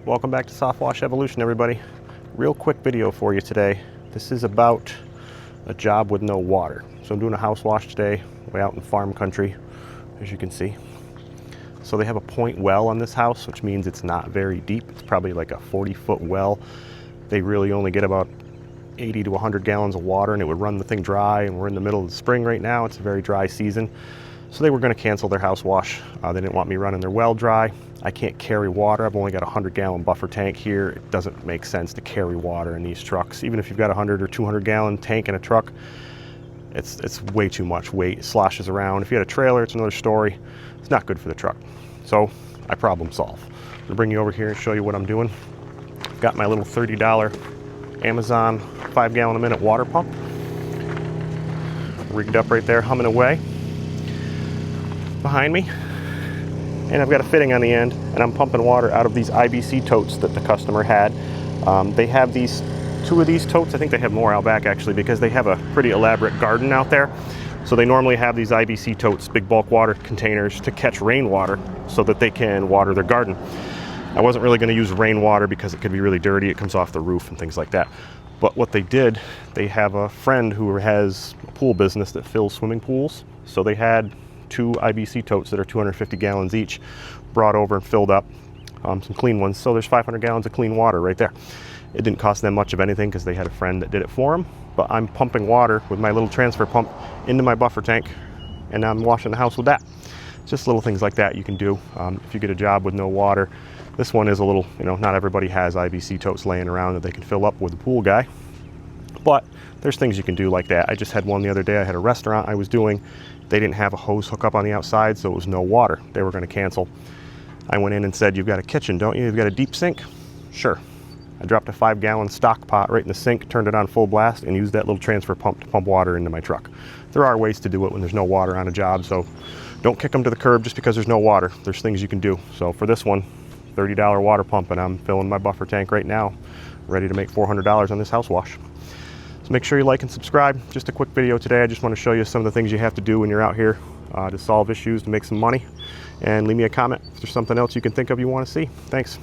Welcome back to Soft Wash Evolution, everybody. Real quick video for you today. This is about a job with no water. So I'm doing a house wash today, way out in farm country, as you can see. So they have a point well on this house, which means it's not very deep. It's probably like a 40-foot well. They really only get about 80 to 100 gallons of water, and it would run the thing dry, and we're in the middle of the spring right now. It's a very dry season. So they were going to cancel their house wash. They didn't want me running their well dry. I can't carry water. I've only got a 100-gallon buffer tank here. It doesn't make sense to carry water in these trucks. Even if you've got a 100 or 200-gallon tank in a truck, it's way too much weight. It sloshes around. If you had a trailer, it's another story. It's not good for the truck. So I problem solve. I'm gonna bring you over here and show you what I'm doing. I've got my little $30 Amazon 5-gallon a minute water pump rigged up right there, humming away behind me, and I've got a fitting on the end, and I'm pumping water out of these IBC totes that the customer had. They have two of these totes. I think they have more out back actually, because they have a pretty elaborate garden out there. So they normally have these IBC totes, big bulk water containers, to catch rainwater so that they can water their garden. I wasn't really going to use rainwater because it could be really dirty. It comes off the roof and things like that. But what they did, they have a friend who has a pool business that fills swimming pools. So they had two IBC totes that are 250 gallons each brought over and filled up, some clean ones. So there's 500 gallons of clean water right there. It didn't cost them much of anything because they had a friend that did it for them. But I'm pumping water with my little transfer pump into my buffer tank, and I'm washing the house with that. Just little things like that you can do if you get a job with no water. This one is a little, not everybody has IBC totes laying around that they can fill up with the pool guy. But there's things you can do like that. I just had one the other day. I had a restaurant I was doing. They didn't have a hose hookup on the outside, so it was no water. They were going to cancel. I went in and said, "You've got a kitchen, don't you? You've got a deep sink?" "Sure." I dropped a 5-gallon stock pot right in the sink, turned it on full blast, and used that little transfer pump to pump water into my truck. There are ways to do it when there's no water on a job, so don't kick them to the curb just because there's no water. There's things you can do. So for this one, $30 water pump, and I'm filling my buffer tank right now, ready to make $400 on this house wash. So make sure you like and subscribe. Just a quick video today. I just want to show you some of the things you have to do when you're out here to solve issues, to make some money. And leave me a comment if there's something else you can think of you want to see. Thanks.